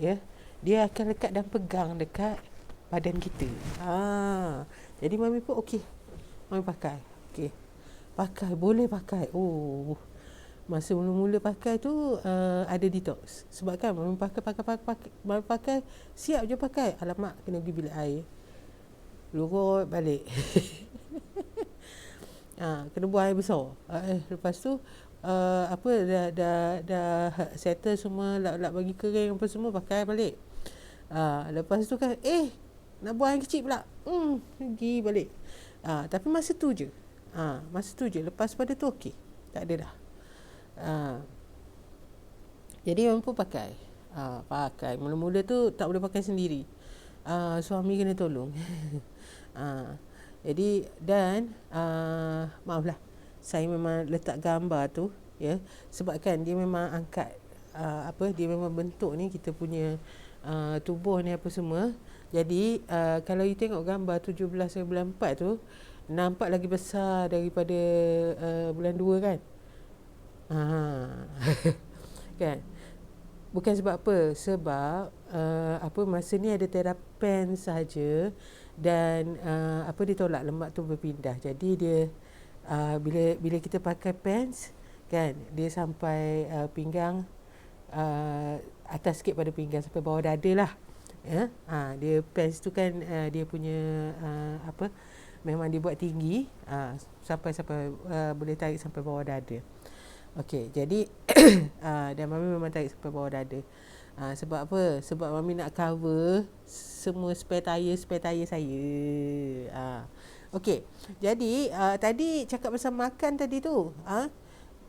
Ya. Dia akan lekat dan pegang dekat badan kita. Jadi mami pun okey. Mami pakai. Okey. Boleh pakai. Masa mula-mula pakai tu ada detox. Sebab kan mami pakai siap je pakai. Alamak, kena pergi bilik air. Lurut balik. Kena buang air besar. Lepas tu dah settle semua, lap bagi kering apa semua, pakai balik. Lepas tu kan nak buang air kecil pula. Pergi balik. Tapi masa tu je. Lepas pada tu okey. Tak ada dah. Jadi orang pun pakai. Mula-mula tu tak boleh pakai sendiri. Suami kena tolong. Jadi dan maaflah, saya memang letak gambar tu, ya, sebab kan dia memang angkat dia memang bentuk ni kita punya tubuh ni apa semua. Jadi kalau you tengok gambar 17 bulan 4 tu, nampak lagi besar daripada bulan 2 kan. Kan. Bukan sebab apa, sebab masa ni ada Therapen saja, dan dia tolak lemak tu berpindah. Jadi dia bila kita pakai pants kan, dia sampai pinggang, atas sikit pada pinggang sampai bawah dada lah. Ya. Dia pants tu kan dia punya memang dibuat tinggi, sampai boleh tarik sampai bawah dada. Okey, jadi dan mami memang tarik sampai bawah dada. Sebab apa? Sebab mami nak cover semua spare tire saya. Okey. Jadi tadi cakap pasal makan tadi tu.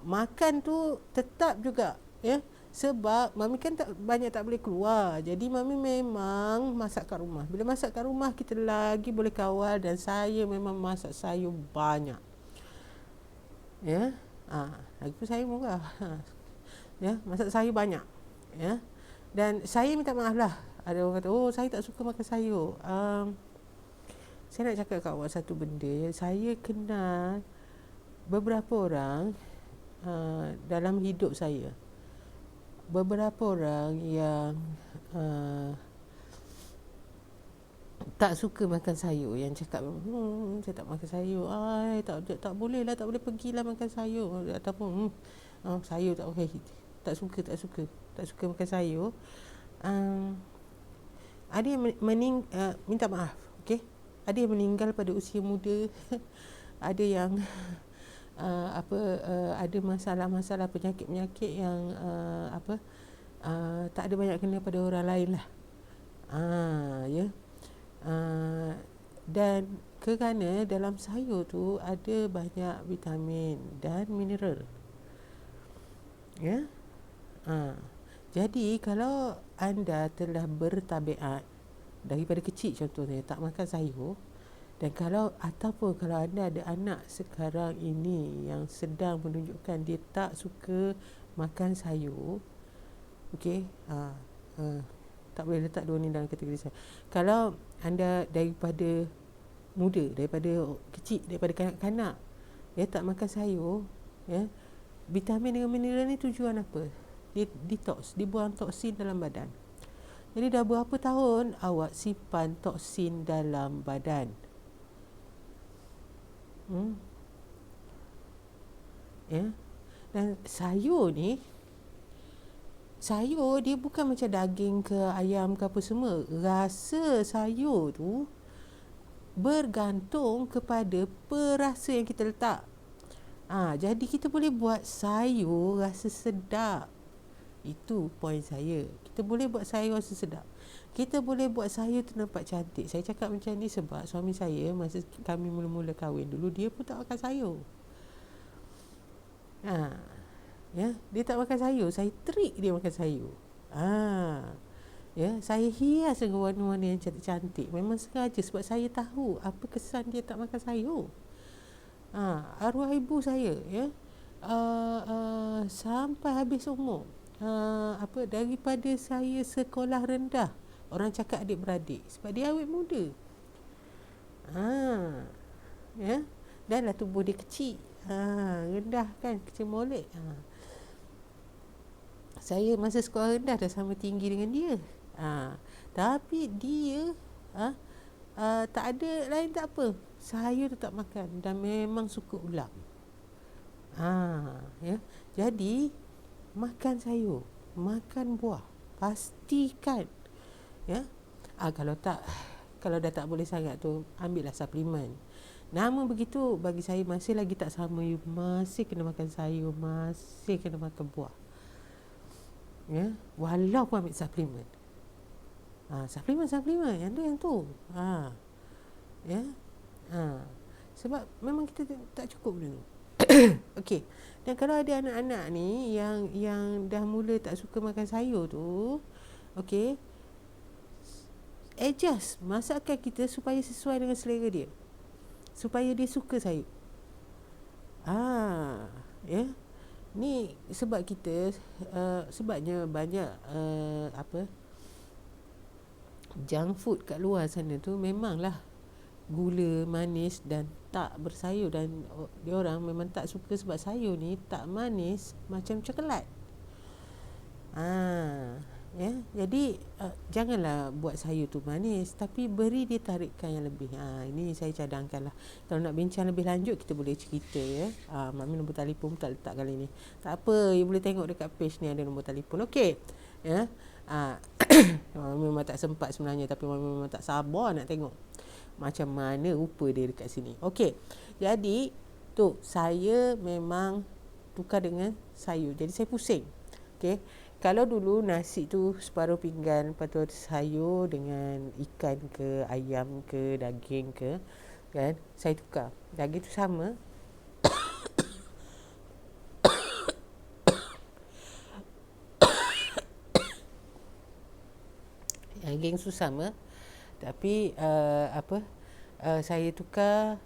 Makan tu tetap juga, ya. Sebab Mami kan tak boleh keluar. Jadi Mami memang masak kat rumah. Bila masak kat rumah, kita lagi boleh kawal. Dan saya memang masak sayur banyak. Ya. Lagipun saya murah. Ya, masak sayur banyak. Ya. Dan saya minta maaf lah. Ada orang kata, oh saya tak suka makan sayur. Saya nak cakap kat awak satu benda. Saya kenal beberapa orang dalam hidup saya. Beberapa orang yang tak suka makan sayur, yang cakap saya tak makan sayur, tak boleh lah, tak boleh pergilah makan sayur, ataupun sayur tak okey, tak suka makan sayur. Ada yang minta maaf, okey, ada yang meninggal pada usia muda. Ada yang ada masalah-masalah penyakit-penyakit yang tak ada banyak kena pada orang lain lah. Ya. Dan kerana dalam sayur tu ada banyak vitamin dan mineral. Ya. Jadi kalau anda telah bertabiat daripada kecil contohnya tak makan sayur, dan kalau anda ada anak sekarang ini yang sedang menunjukkan dia tak suka makan sayur, okey, tak boleh letak dua ni dalam kategori saya. Kalau anda daripada muda, daripada kecil, daripada kanak-kanak tak makan sayur, ya, vitamin dengan mineral ni tujuan apa? Dia detox, dia buang toksin dalam badan. Jadi dah berapa tahun awak simpan toksin dalam badan? Ya. Dan sayur ni, sayur dia bukan macam daging ke ayam ke apa semua. Rasa sayur tu bergantung kepada perasa yang kita letak. Jadi kita boleh buat sayur rasa sedap. Itu poin saya. Kita boleh buat sayur rasa sedap. Kita boleh buat sayur tu nampak cantik. Saya cakap macam ni sebab suami saya masa kami mula-mula kahwin dulu, dia pun tak makan sayur. Ya, dia tak makan sayur. Saya trik dia makan sayur. Ya, saya hias dengan warna-warna yang cantik-cantik. Memang sengaja sebab saya tahu apa kesan dia tak makan sayur. Arwah ibu saya, ya, sampai habis umur, daripada saya sekolah rendah, orang cakap adik-beradik sebab dia awet muda. Ya, dan lah tubuh dia kecil, rendah kan, kecil molek. Saya masa sekolah rendah dah sama tinggi dengan dia. Tapi dia tak ada lain tak apa, sayur tetap makan dan memang suka ulam. Ya. Jadi makan sayur, makan buah, pastikan, ya. Kalau dah tak boleh sangat tu, ambillah suplemen. Namun begitu bagi saya masih lagi tak sama. You masih kena makan sayur, masih kena makan buah. Ya, walaupun ambil suplemen. Suplemen yang tu. Ya. Sebab memang kita tak cukup dulu. Okey. Dan kalau ada anak-anak ni yang dah mula tak suka makan sayur tu, okey, adjust masakan kita supaya sesuai dengan selera dia, supaya dia suka sayur. Ya. Ni sebab kita sebabnya banyak junk food kat luar sana tu memanglah gula, manis dan tak bersayur, dan dia orang memang tak suka sebab sayur ni tak manis macam coklat. Ya, jadi janganlah buat sayur tu manis, tapi beri dia tarikan yang lebih. Ini saya cadangkanlah. Kalau nak bincang lebih lanjut kita boleh cerita, ya. Mami nombor telefon tak letak kali ni. Tak apa, you boleh tengok dekat page ni ada nombor telefon. Okey. Ya. Mami memang tak sempat sebenarnya, tapi Mami memang tak sabar nak tengok macam mana rupa dia dekat sini. Okey. Jadi tu saya memang tukar dengan sayur. Jadi saya pusing. Okey. Kalau dulu nasi tu separuh pinggan, lepas tu sayur dengan ikan ke, ayam ke, daging ke, kan, saya tukar. Daging tu sama. Daging tu sama, tapi saya tukar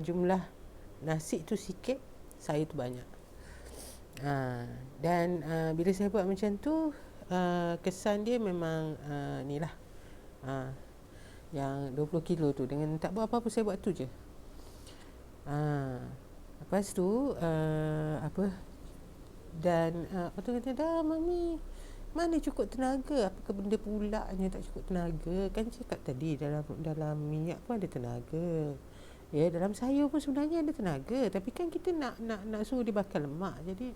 jumlah nasi tu sikit, sayur tu banyak. Dan bila saya buat macam tu, kesan dia memang ni lah, yang 20 kilo tu dengan tak buat apa-apa, saya buat tu je. Lepas tu dan lepas tu kata, dah mami, mana cukup tenaga, apakah benda pulaknya tak cukup tenaga, kan cakap tadi dalam minyak pun ada tenaga, ya, dalam sayur pun sebenarnya ada tenaga, tapi kan kita nak suruh dia bakar lemak, jadi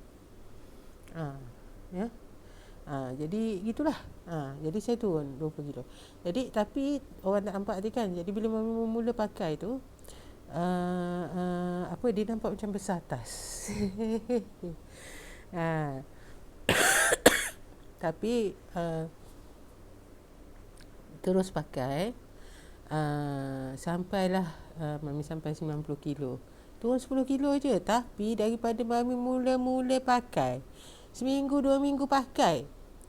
ya. Jadi gitulah. Jadi saya turun 20 kilo. Jadi tapi orang tak nampak tadi kan. Jadi bila mami mula pakai tu, dia nampak macam besar atas. Tapi terus pakai, sampailah mami sampai 90 kilo. Turun 10 kilo je. Tapi daripada mami mula-mula pakai, seminggu 2 minggu pakai,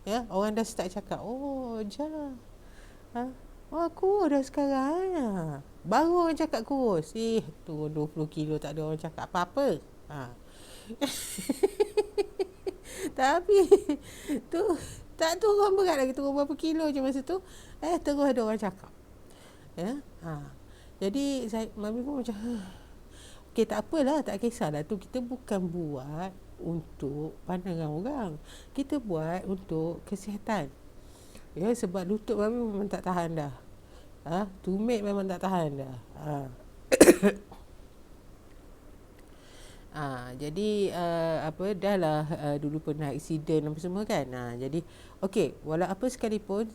ya, orang dah start cakap, oh Jah, kurus dah sekarang. Baru orang cakap kurus. Turun 20 kilo tak ada orang cakap apa-apa. Tapi tu tak turun berat lagi, turun berapa kilo je masa tu, terus ada orang cakap, ya. Jadi mami pun macam okey, tak apalah, tak kisahlah, tu kita bukan buat untuk pandangan orang, kita buat untuk kesihatan, ya. Sebab lutut mami memang tak tahan dah, tumit memang tak tahan dah. Jadi dah lah, dulu pernah aksiden apa semua kan. Jadi okey, walau apa sekalipun,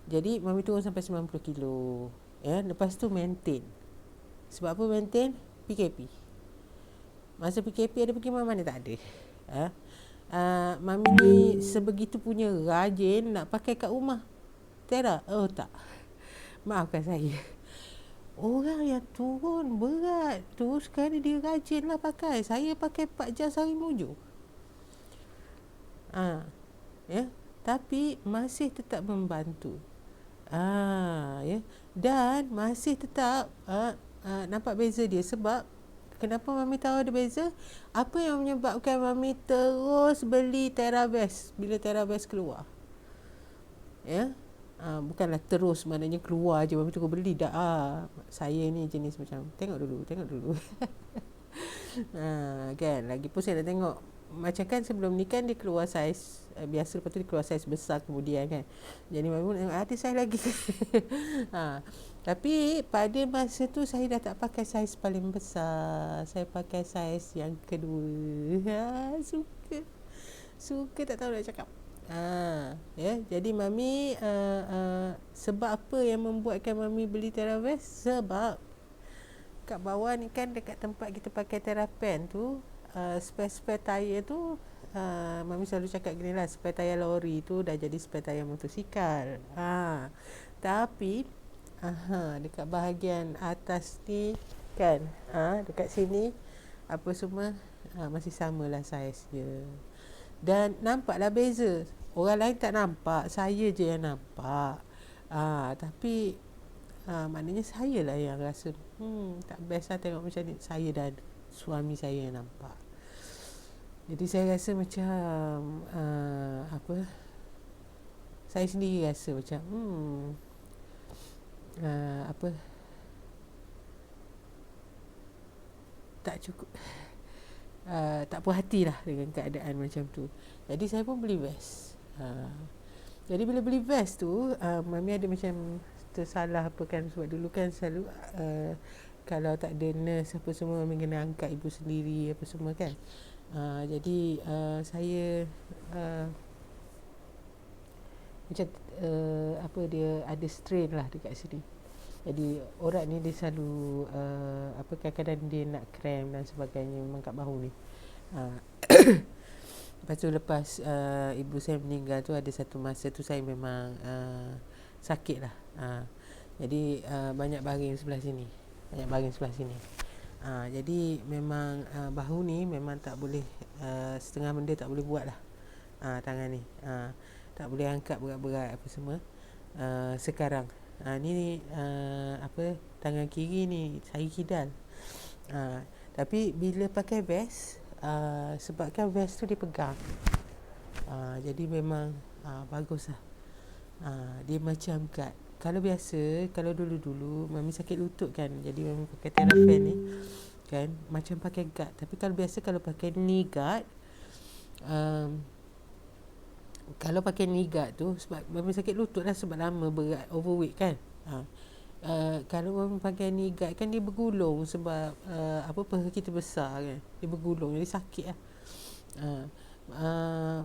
jadi mami turun sampai 90 kilo, ya. Lepas tu maintain. Sebab apa maintain? PKP. Masa PKP ada pergi mana tak ada. Mami ni sebegitu punya rajin nak pakai kat rumah. Tera, tak. Maafkan saya. Orang yang turun berat tu sekarang dia rajin lah pakai. Saya pakai 4 jam sehari menuju. Ya. Tapi masih tetap membantu. Ya. Dan masih tetap nampak beza dia. Sebab kenapa mami tahu ada beza? Apa yang menyebabkan mami terus beli TheraBest bila TheraBest keluar? Ya. Bukanlah terus maknanya keluar je mami terus beli dah. Saya ni jenis macam tengok dulu. Kan, lagipun saya dah tengok macam kan sebelum ni kan dia keluar saiz biasa, lepas tu dia keluar saiz besar kemudian kan. Jadi mami pun tengok ada saiz lagi. Tapi pada masa tu saya dah tak pakai saiz paling besar. Saya pakai saiz yang kedua. Suka tak tahu nak cakap. Ya, jadi mami sebab apa yang membuatkan mami beli TheraBest? Sebab kat bawah ni kan dekat tempat kita pakai Therapen tu, spare tayar tu, mami selalu cakap gini lah, spare tayar lori tu dah jadi spare tayar motosikal. Tapi dekat bahagian atas ni kan, dekat sini apa semua masih samalah saiz dia. Dan nampaklah beza. Orang lain tak nampak, saya je yang nampak. Tapi maknanya saya lah yang rasa tak best lah tengok macam ni. Saya dan suami saya yang nampak. Jadi saya rasa macam saya sendiri rasa macam tak cukup, tak puas hatilah dengan keadaan macam tu. Jadi saya pun beli vest. Jadi bila beli vest tu, mami ada macam tersalah apa kan, sebab dulu kan selalu kalau tak ada nurse apa semua, mami kena angkat ibu sendiri apa semua kan. Jadi saya macam dia ada strain lah dekat sini. Jadi orang ni dia selalu kadang-kadang dia nak cramp dan sebagainya memang kat bahu ni. Lepas tu lepas ibu saya meninggal tu, ada satu masa tu saya memang sakit lah. Jadi banyak baring sebelah sini. Jadi memang bahu ni memang tak boleh, setengah benda tak boleh buat lah, tangan ni. tak boleh angkat berat-berat apa semua. Sekarang ni apa, tangan kiri ni saya kidal. Tapi bila pakai vest, sebabkan vest tu dia pegang, jadi memang baguslah. Dia macam guard. Kalau biasa, kalau dulu-dulu Mami sakit lutut kan, jadi Mami pakai Therapen ni kan, macam pakai guard. Tapi kalau biasa, kalau pakai knee guard, kalau pakai knee guard tu, sebab Mami sakit lutut lah, sebab lama berat, overweight kan. Kalau Mami pakai knee guard kan, dia bergulung sebab apa, paha kita besar kan, dia bergulung, jadi sakit lah.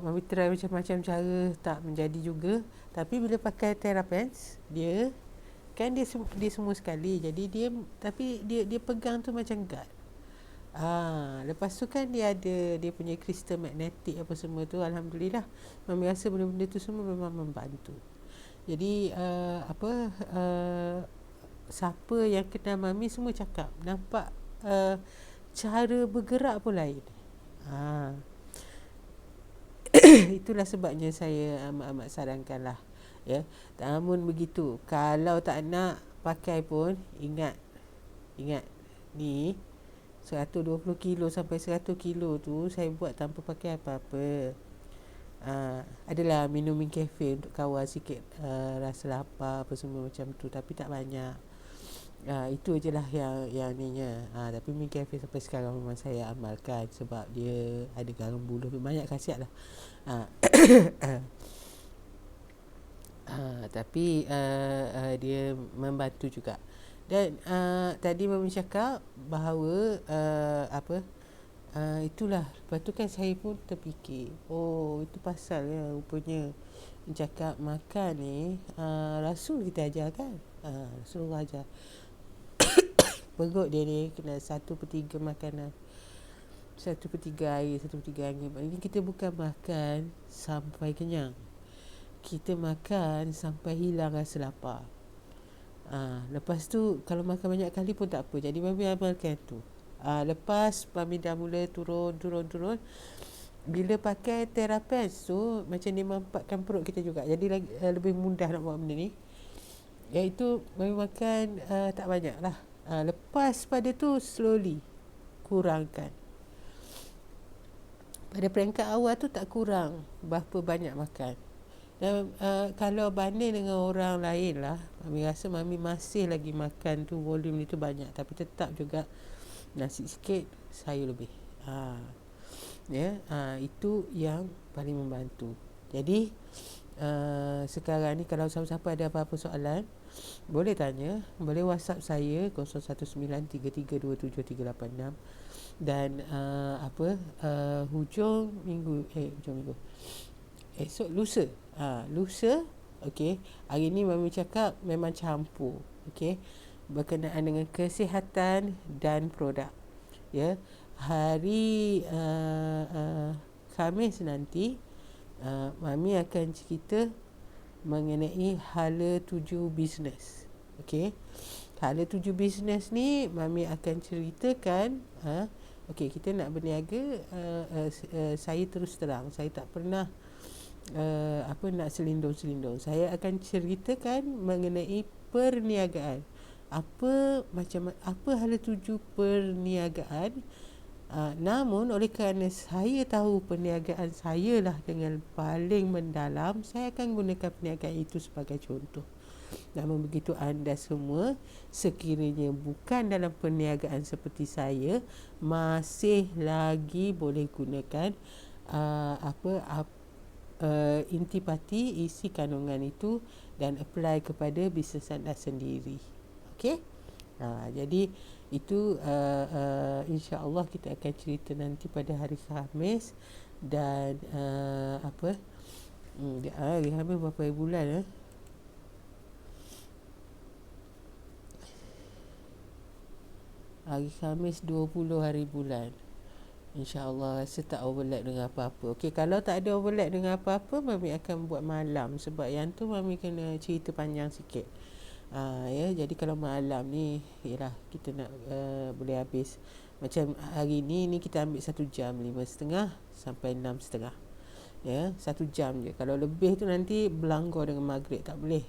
Mami try macam-macam cara, tak menjadi juga. Tapi bila pakai Therapens, dia kan dia semua sekali. Jadi dia pegang tu macam guard. Lepas tu kan dia ada dia punya kristal magnetik apa semua tu. Alhamdulillah, Mami rasa benda-benda tu semua memang membantu. Jadi siapa yang kenal Mami semua cakap, nampak cara bergerak pun lain. Itulah sebabnya saya amat-amat sarankan lah, ya. Namun begitu, kalau tak nak pakai pun, ingat ni 120 kilo sampai 100 kilo tu saya buat tanpa pakai apa-apa. Adalah minum kafe untuk kawal sikit rasa lapar apa semua macam tu, tapi tak banyak. Itu je lah yang ninya. Tapi minum kafe sampai sekarang memang saya amalkan, sebab dia ada garam buluh, banyak khasiat lah. Tapi dia membantu juga. Dan tadi Mami cakap bahawa itulah. Lepas tu kan saya pun terfikir, itu pasal ya, rupanya cakap makan ni Rasul kita ajar kan. Rasulullah ajar perut dia ni kena 1/3 makanan, 1/3 air, 1/3 angin. Maknanya kita bukan makan sampai kenyang, kita makan sampai hilang rasa lapar. Lepas tu kalau makan banyak kali pun tak apa. Jadi Mami amalkan tu. Lepas Mami dah mula turun, bila pakai Therapens tu, macam dia mampatkan perut kita juga. Jadi lebih mudah nak buat benda ni. Iaitu Mami makan tak banyak lah. Lepas pada tu slowly kurangkan. Pada peringkat awal tu tak kurang berapa banyak makan. Dan kalau banding dengan orang lain lah, Mami rasa Mami masih lagi makan tu, volume itu banyak. Tapi tetap juga nasi sikit, sayur lebih. Itu yang paling membantu. Jadi sekarang ni kalau siapa-siapa ada apa-apa soalan, boleh tanya, boleh WhatsApp saya 0193327386. Dan hujung minggu esok lusa, okey, hari ni Mami cakap memang campur, okey, berkenaan dengan kesihatan dan produk, ya. Hari Khamis nanti Mami akan cerita mengenai hala 7 bisnes. Okey, hala 7 bisnes ni Mami akan ceritakan. Okey, kita nak berniaga. Saya terus terang, saya tak pernah nak selindung-selindung. Saya akan ceritakan mengenai perniagaan. Apa hala 7 perniagaan. Namun oleh kerana saya tahu perniagaan saya lah dengan paling mendalam, saya akan gunakan perniagaan itu sebagai contoh. Namun begitu, anda semua sekiranya bukan dalam perniagaan seperti saya, masih lagi boleh gunakan intipati, isi kandungan itu, dan apply kepada bisnes anda sendiri. Okey? Jadi itu insya-Allah kita akan cerita nanti pada hari Khamis. Dan hari Khamis berapa hari bulan hari Khamis 20 hari bulan. InsyaAllah rasa tak overlap dengan apa-apa. Okey, kalau tak ada overlap dengan apa-apa, Mami akan buat malam. Sebab yang tu Mami kena cerita panjang sikit. Jadi kalau malam ni, yalah, kita nak boleh habis. Macam hari ni kita ambil 1 jam, 5.30 sampai 6.30. ya, 1 jam je. Kalau lebih tu nanti berlanggar dengan maghrib, tak boleh.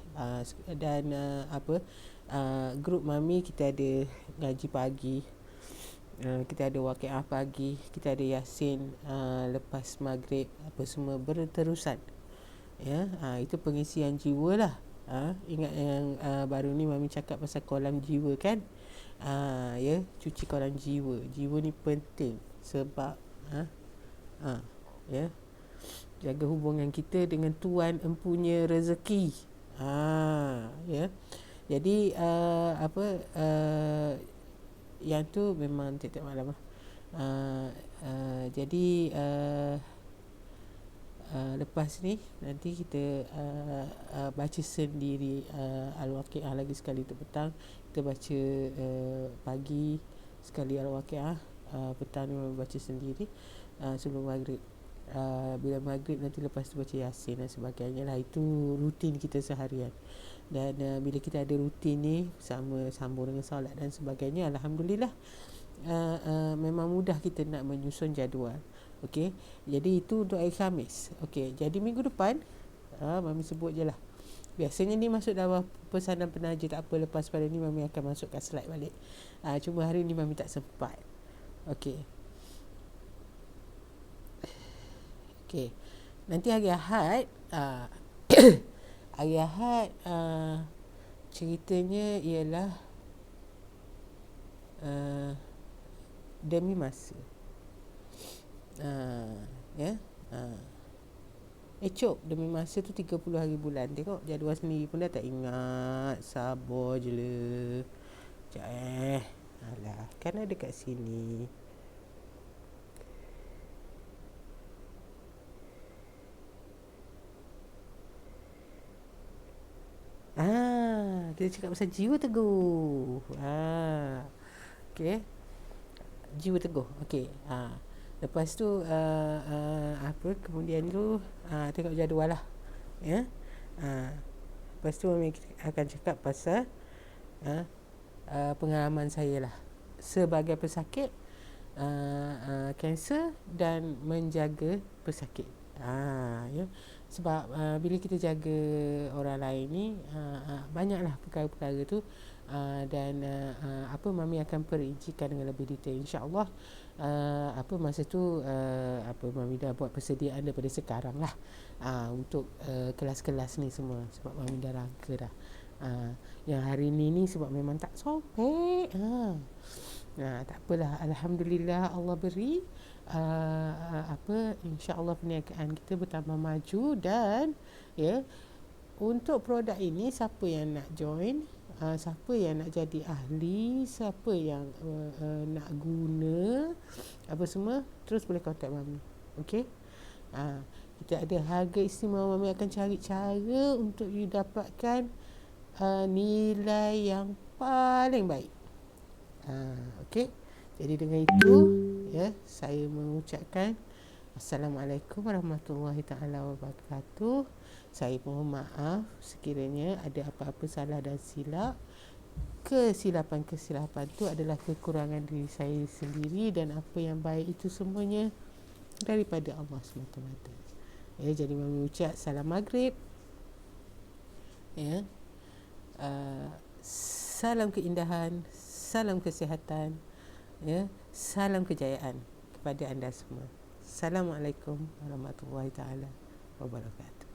Dan grup mami kita ada ngaji pagi, kita ada waqiah pagi, kita ada yasin lepas maghrib, apa semua berterusan, ya. Itu pengisian jiwa lah. Ingat yang baru ni mami cakap pasal kolam jiwa kan. Ya, cuci kolam jiwa. Jiwa ni penting sebab ya, jaga hubungan kita dengan Tuhan empunya rezeki. Ya. Jadi yang tu memang tiap-tiap malam lah. Jadi lepas ni nanti kita baca sendiri Al-Waqiah lagi sekali tu petang. Kita baca pagi sekali Al-Waqiah, petang ni baca sendiri sebelum maghrib. Bila maghrib nanti lepas tu baca yasin dan sebagainya lah. Itu rutin kita seharian. Dan bila kita ada rutin ni sama sambung dengan solat dan sebagainya, alhamdulillah memang mudah kita nak menyusun jadual. Okey, jadi itu untuk hari Khamis. Okey, jadi minggu depan mami sebut je lah. Biasanya ni masuk dalam pesanan penaja, tak apa, lepas pada ni mami akan masukkan slide balik. Cuma hari ni mami tak sempat. Okey. Okey. Nanti hari Ahad hari Ahad ceritanya ialah demi masa. Ya. Cok, demi masa tu 30 hari bulan. Tengok jadual sendiri pun dah tak ingat. Sabar je lah. Sekejap alah, kan ada kat sini. Kita cakap pasal jiwa teguh. Okey. Jiwa teguh. Okey. Lepas tu kemudian tu tengok jadual lah. Ya. Lepas tu kami akan cakap pasal pengalaman saya lah sebagai pesakit kanser dan menjaga pesakit. Ya. Sebab bila kita jaga orang lain ni banyaklah perkara-perkara tu, dan mami akan perincikan dengan lebih detail insya-Allah. Masa tu mami dah buat persediaan daripada sekarang lah untuk kelas-kelas ni semua, sebab mami dah rangka dah. Yang hari ni sebab memang tak sobek. Tak apalah, alhamdulillah Allah beri insya-Allah perniagaan kita bertambah maju. Dan ya, untuk produk ini siapa yang nak join, siapa yang nak jadi ahli, siapa yang nak guna apa semua, terus boleh contact mami. Okey. Kita ada harga istimewa, mami akan cari cara untuk you dapatkan nilai yang paling baik. Okey. Jadi dengan itu ya, saya mengucapkan Assalamualaikum warahmatullahi taala wabarakatuh. Saya mohon maaf sekiranya ada apa-apa salah dan silap. Kesilapan-kesilapan itu adalah kekurangan diri saya sendiri, dan apa yang baik itu semuanya daripada Allah SWT. Ya, jadi mami ucap salam maghrib. Ya. Salam keindahan, salam kesihatan, ya, salam kejayaan kepada anda semua. Assalamualaikum warahmatullahi taala wabarakatuh.